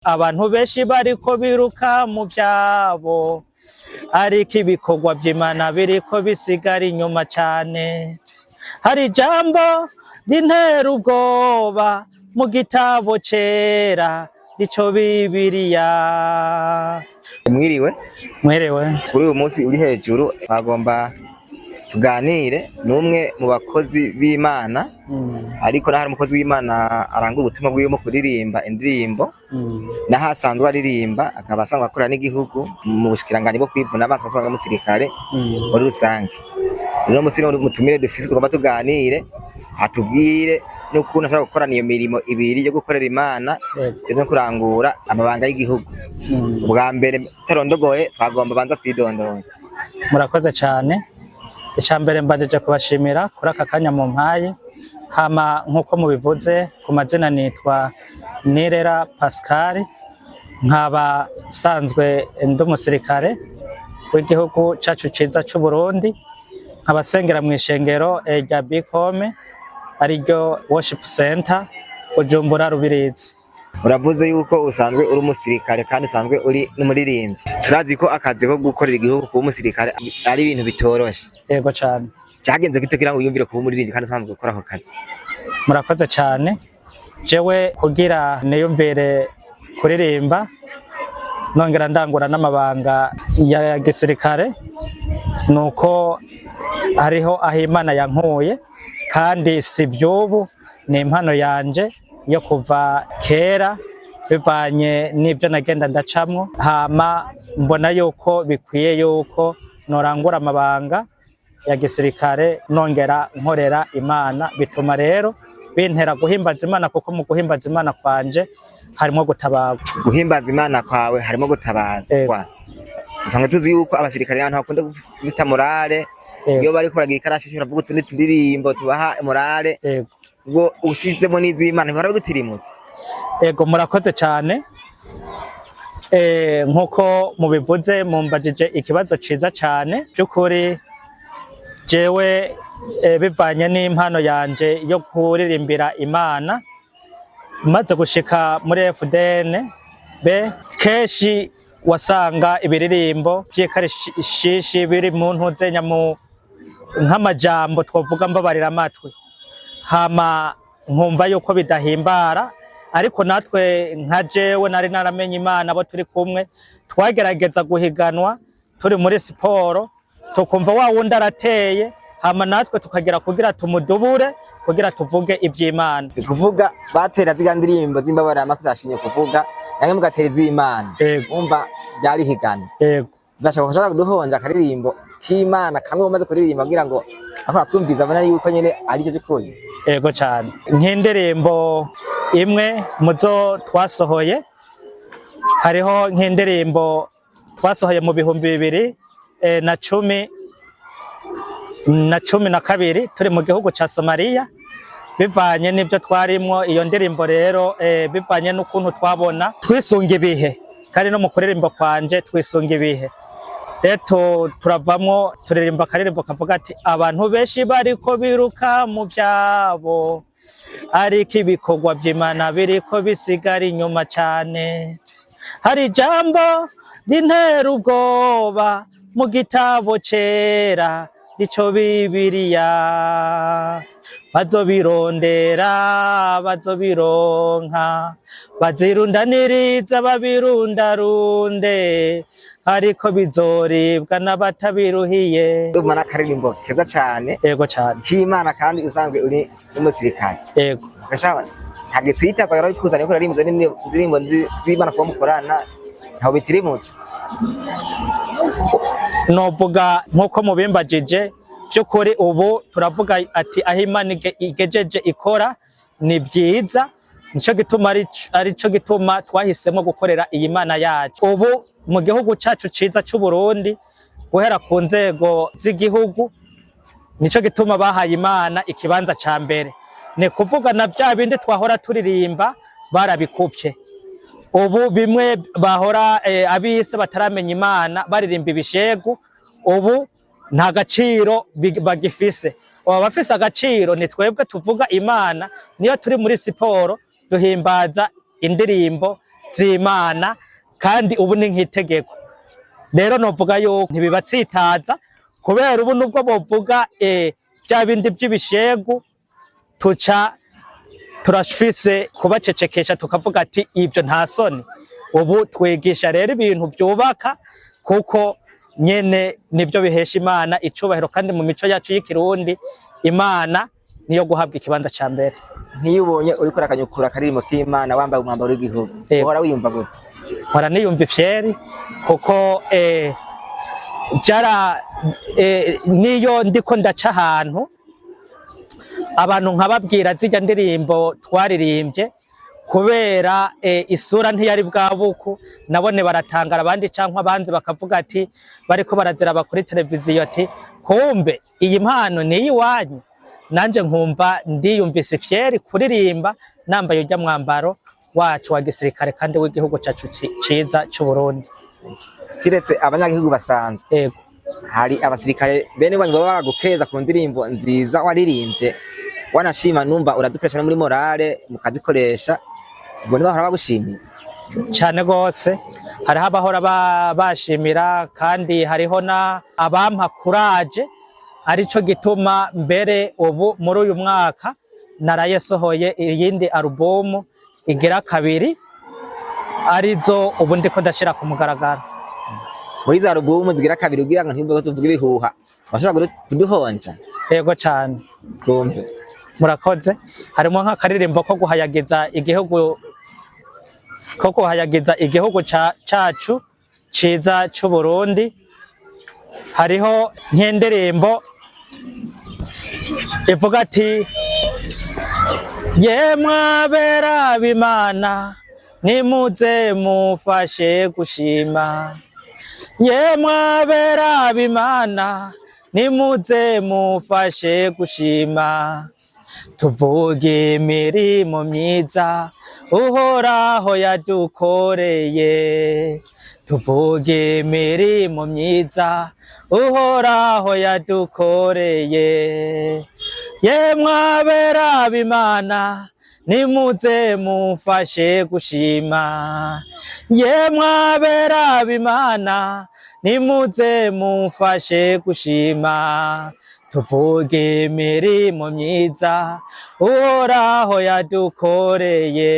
Abantu benshi bariko biruka mu vyabo, ariko ibikorwa vy'Imana biriko bisigara inyuma cane. Hari ijambo rintera ubwoba mu gitabo cera, ico Bibiliya. Mwiriwe. Kuri uyu munsi uri hejuru twagomba tuganire n'umwe mu bakozi b'Imana, ariko hari umukozi w'Imana aranga ubutumwa bwiwe mu kuririmba indirimbo, naho asanzwe aririmba akaba asanzwe akora n'igihugu mu bushikiranganje bwo kwivuna amaso asanzwe umusirikare muri rusange. Rero musi mutumire dufise tugomba tuganire, atubwire n'ukuntu ashobora gukorana iyo mirimo ibiri yo gukorera Imana ndetse no kurangura amabanga y'igihugu. Ubwa mbere tarondogoye twagomba banza twidondora. Murakoze cyane. Icambere mbanjeje kubashimira kuri aka kanya mu mpaye, hama nkuko mubivuze ku mazina nitwa Nirera Pascal, nkaba sanzwe ndi umusirikare w'igihugu cacu ciza c'u Burundi, nkaba sengera mu ishengero rya Bikome ariryo Worship Center Bujumbura Rubirizi. Uravuze yuko usanzwe uri umusirikare kandi usanzwe uri n'umuririmbyi. Turazi ko akazi ko gukorera igihugu kuba umusirikare ari ibintu bitoroshe. Yego cyane. Cyagenze gute kugira ngo wiyumvire kuba umuririmbyi kandi usanzwe ukora ako kazi? Murakoze cyane. Jewe kugira niyumvire kuririmba nongera ndangura n'amabanga ya gisirikare, nuko hariho aho Imana yankuye, kandi si by'ubu, ni impano yanje yo kuva kera bivanye n'ibyo nagenda ndacamwo, hama mbona yuko bikwiye yuko norangura amabanga ya gisirikare nongera nkorera Imana. Bituma rero bintera guhimbaza Imana, kuko mu guhimbaza Imana kwanje harimo gutabarwa. Guhimbaza Imana kwawe harimo gutabazwa. Tusanzwe tuzi yuko abasirikare abantu bakunda gufita morale, iyo bari kuragira ikarashishi baravuga utundi turirimbo tubaha morale. Ubwo ushizemo n'iz'Imana barabigutirimutse. Ego murakoze cyane. Nkuko mubivuze mumbajije ikibazo ciza cyane. Byukuri jewe bivanye n'impano yanje yo kuririmbira Imana, maze gushika muri FDN keshi wasanga ibiririmbo vy'ikarishishi biri mu ntuze nyamu nk'amajambo twovuga mbabarira amatwi, hama nkumva yuko bidahimbara. Ariko natwe nka jewe nari naramenye Imana, abo turi kumwe twagerageza guhiganwa turi muri siporo, tukumva wa wundi arateye, hama natwe tukagira kugira tumudubure kugira tuvuge ivy'Imana. Kuvuga batera ziga ndirimbo z'imbabarira amatwi zashinye kuvuga nange mugatera iz'Imana, umva byari higana. Ndashaka kuduhonja akaririmbo k'Imana kamwe umaze kuririmba kugira ngo akora twumviza abana yuko nyene ari cyo cyukuri. Ego cyane. Nk'indirimbo imwe muzo twasohoye, hariho nk'indirimbo twasohoye mu 2012 turi mu gihugu ca Somalia, bivanye n'ibyo twarimwo. Iyo ndirimbo rero bivanye n'ukuntu twabona twisunga ibihe, kandi no mu kuririmba kwanje twisunga ibihe. Reto turavamwo turirimba akaririmbo kavuga ati abantu benshi bariko biruka mu vyabo, ariko ibikorwa vy'Imana biriko bisigara inyuma cane. Hari ijambo rintera ubwoba mu gitabo cera, ico Bibiliya. Bazobirondera bazobironka, bazirundaniriza babirundarunde, ariko bizoribwa n'abatabiruhiye. Umana karirimbo keza cyane. Yego cyane. K'Imana kandi usanzwe uri umusirikare. Yego. Gashawa ntagitsitaza gara bikuzanye ko aririmbo indirimbo z'Imana ko mukorana ntaho bitirimutse. Novuga nkuko mubimbajije, byukuri ubu turavuga ati aho Imana igejeje ikora ni byiza, nico gituma arico gituma twahisemo gukorera iyi Mana yacu. Ubu mu gihugu cacu ciza c'u Burundi, guhera ku nzego z'igihugu, nico gituma bahaye Imana ikibanza ca mbere. Ni kuvuga na bya bindi twahora turirimba barabikuvye. Ubu bimwe bahora abise bataramenya Imana baririmba ibishegu, ubu nta gaciro bagifise. Abafise agaciro ni twebwe tuvuga Imana, niyo turi muri siporo duhimbaza indirimbo z'Imana kandi ubu ni nk'itegeko. Rero novuga yuko ntibibatsitaza kubera ubu nubwo bovuga bya bindi by'ibishegu tuca turashfise kubacecekesha tukavuga ati ibyo nta soni. Ubu twigisha rero ibintu byubaka kuko nyene nibyo bihesha Imana icubahiro, kandi mu mico yacu y'ikirundi Imana niyo guhabwa ikibanza ca mbere. Nkiyubonye uriko urakanyukura akaririmo k'Imana wambaye umwambaro w'igihugu uhora wiyumva gute? Hora niyumva ifyeri kuko niyo ndiko ndaca ahantu abantu nkababwira zijya ndirimbo twaririmbye kubera isura ntiyari bwabuku, nabone baratangara abandi cankwa abanzi bakavuga ati bariko baraziraba kuri televiziyo ati kumbe iyi mpano ni iwanyu. Nanje nkumva ndiyumvise ifyeri kuririmba nambaye urya mwambaro wacu wa gisirikare kandi w'igihugu cacu ciza c'u Burundi. Kiretse abanyagihugu basanzwe, yego hari abasirikare bene wanyu baba bagukeza ku ndirimbo nziza waririmbye wanashima, numva urazikoresha no muri morale mukazikoresha, ubwo ni bahora bagushimiye cyane gose. Hariho abahora bashimira kandi hariho na abampa kuraje, arico gituma mbere ubu muri uyu mwaka narayesohoye iyindi alubumu igira kabiri arizo ubu ndiko ndashira ku mugaragaro. Muri za alubumu zigira kabiri ugira ngo ntimbe ko tuvuga ibihuha bashaka kuduhonja? Yego cyane. Kumve murakoze. Harimo nk'akaririmbo ko guhayagiza igihugu cacu ciza c'u Burundi. Hariho nk'indirimbo ivuga ati yemwe abera b'Imana nimuze mufashe gushima, yemwe abera b'Imana nimuze mufashe gushima, tuvuge imirimo myiza Uhoraho yadukoreye, tuvuge imirimo myiza Uhoraho yadukoreye, yemwe abera b'Imana nimuze mufashe gushima, yemwe abera b'Imana nimuze mufashe gushima, tuvuge imirimo myiza Uhoraho yadukoreye,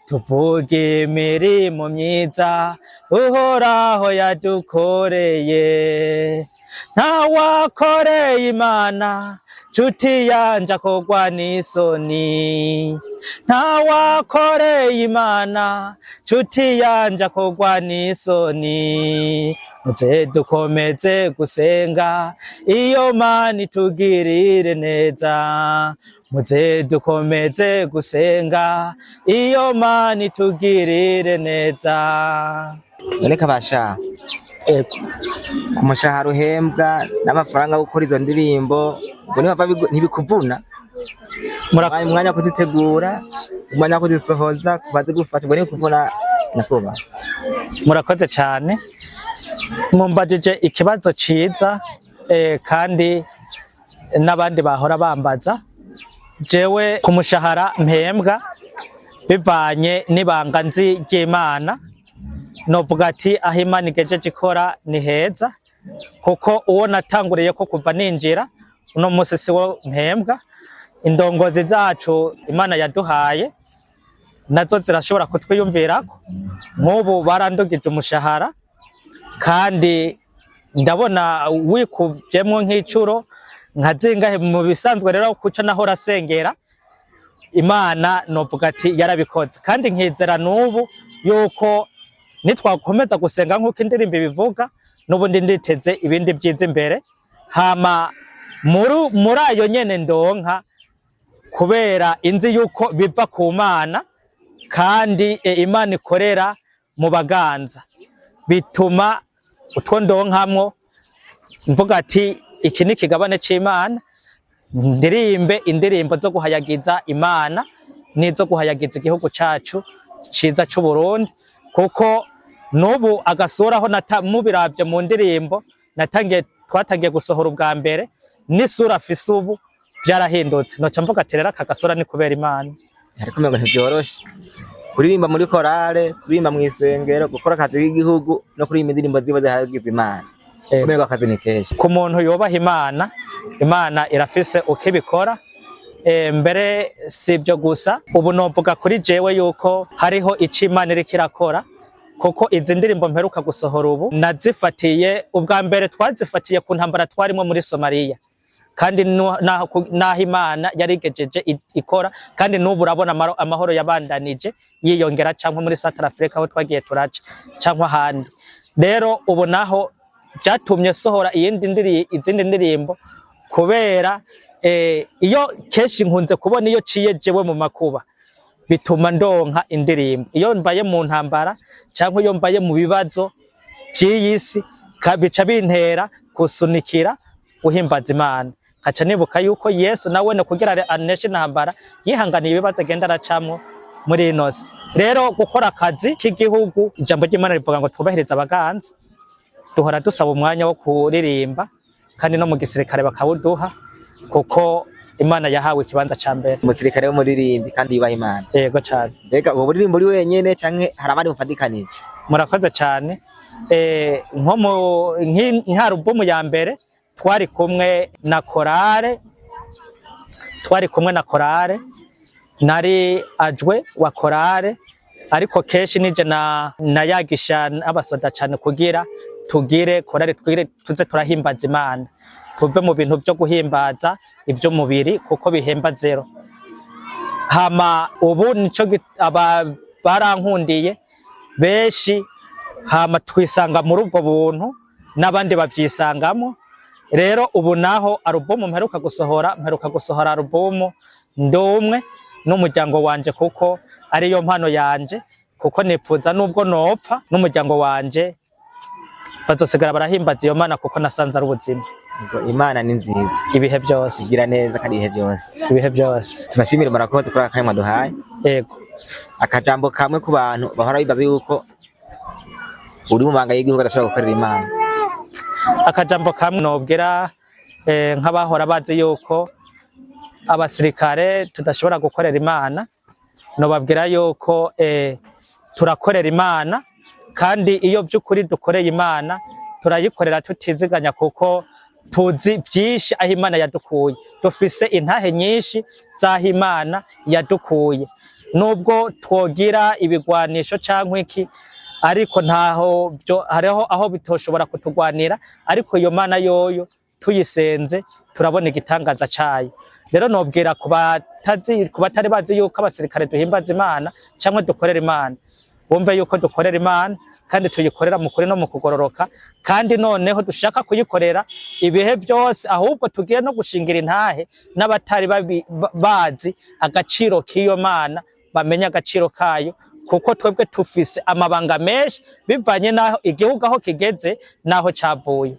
tuvuge imirimo myiza Uhoraho yadukoreye. Ntawakoreye Imana nshuti yanje akogwa n'isoni, ntawakoreye Imana nshuti yanje akogwa n'isoni, muze dukomeze gusenga iyo Mana itugirire neza, muze dukomeze gusenga iyo Mana itugirire neza. Reka basha ku mushahara uhembwa n'amafaranga yo gukora izo ndirimbo ngo ntibikuvuna? Murabaye umwanya wo kuzitegura, umwanya wo kuzisohoza, bazigufasha ngo ntibikuvuna nyakubahwa? Murakoze cyane, mumbajije ikibazo ciza kandi n'abandi bahora bambaza. Jewe ku mushahara mpembwa bivanye n'ibanga nzi ry'Imana, novuga ati aho Imana igejeje ikora ni heza, kuko uwo natanguriye ko kuva ninjira uno munsi siwo mpembwa. Indongozi zacu Imana yaduhaye nazo zirashobora kutwiyumvirako, nk'ubu barandugije umushahara kandi ndabona wikuvyemwo nk'icuro nkazingahe. Mu bisanzwe rero kuco nahora sengera Imana novuga ati yarabikoze, kandi nkizera n'ubu yuko nitwakomeza gusenga nk'uko indirimbo bivuga n'ubundi nditeze ibindi byiza imbere. Hama muri ayo nyene ndonka, kubera inzi yuko biva ku Mana kandi Imana ikorera mu baganza, bituma utwo ndonkamwo mvuga ati iki ni kigabane c'Imana, ndirimbe indirimbo zo guhayagiza Imana n'izo guhayagiza igihugu cacu ciza c'u Burundi, kuko nubu agasoraho mubiravye mu ndirimbo twatangiye gusohora ubwa mbere n'isura afise ubu byarahindutse. Noca mvuga ati rero aka gasora ni kubera Imana. Ariko mengo ntibyoroshe kuririmba muri korale, kuririmba mu isengero, gukora akazi k'igihugu no kuririmba indirimbo ziba zihagize Imana. Kumenya akazi ni kenshi. Ku muntu yubaha Imana, Imana irafise uko ibikora. Mbere sibyo gusa, ubu novuga kuri jewe yuko hariho ico Imana iriko irakora, kuko izi ndirimbo mperuka gusohora ubu nazifatiye ubwa mbere, twazifatiye ku ntambara twarimo muri Somalia, kandi naho Imana yarigejeje ikora, kandi n'ubu urabona amahoro yabandanije yiyongera, cyangwa muri Central Africa aho twagiye turaca, cyangwa ahandi. Rero ubu naho byatumye sohora izindi ndirimbo, kubera iyo kenshi nkunze kubona iyo ciye jewe mu makuba bituma ndonka indirimbo. Iyo mbaye mu ntambara cyangwa iyo mbaye mu bibazo by'iyisi, bica bintera kusunikira guhimbaza Imana. Haca nibuka yuko Yesu nawe no kugira aneshe intambara yihanganiye ibibazo agenda aracamwo muri inosi. Rero gukora akazi k'igihugu, ijambo ry'Imana rivuga ngo twubahiriza abaganza, duhora dusaba umwanya wo kuririmba, kandi no mu gisirikare bakawuduha, kuko Imana yahawe ikibanza ca mbere. Umusirikare w'umuririmbi kandi yubaha Imana. Yego cyane. Mbega ubu buririmbo uri wenyene canke hari abandi mufadikanije? Murakoze cyane. Nko mu alubumu ya mbere twari kumwe na korale, nari ajwe wa korale, ariko kenshi nije nayagisha abasoda cyane kugira tugire korale tuze turahimbaza Imana, tuve mu bintu byo guhimbaza ibyo mubiri kuko bihemba zero. Hama ubu nico barankundiye benshi, hama twisanga muri ubwo buntu n'abandi bavyisangamo. Rero ubu naho alubumu mperuka gusohora alubumu ndumwe n'umuryango wanje, kuko ariyo mpano yanje, kuko nipfuza nubwo nopfa n'umuryango wanje bazosigara barahimbaza iyo Mana, kuko nasanze ari ubuzima. Imana ni nziza ibihe byose, igira neza kandi ibihe byose. Tubashimire murakoze kuri aka kanya duhaye. Yego, akajambo kamwe ku bantu bahora bibaza yuko uri mu banga y'igihugu adashobora gukorera Imana. Akajambo kamwe nobwira nk'abahora bazi yuko abasirikare tudashobora gukorera Imana, nobabwira yuko turakorera Imana, kandi iyo by'ukuri dukoreye Imana turayikorera tutiziganya, kuko tuzi byinshi aho Imana yadukuye, dufise intahe nyinshi z'aho Imana yadukuye. Nubwo twogira ibigwanisho cyangwa iki, ariko ntaho hariho aho bitoshobora kutugwanira, ariko iyo Mana yoyo tuyisenze turabona igitangaza cayo. Rero nobwira ku batari bazi yuko abasirikare duhimbaza Imana cyangwa dukorera Imana, bumve yuko dukorera Imana kandi tuyikorera mu kuri no mu kugororoka, kandi noneho dushaka kuyikorera ibihe byose, ahubwo tugiye no gushingira intahe n'abatari bazi agaciro k'iyo Mana, bamenya agaciro kayo, kuko twebwe tufise amabanga menshi bivanye naho igihugu aho kigeze naho cavuye.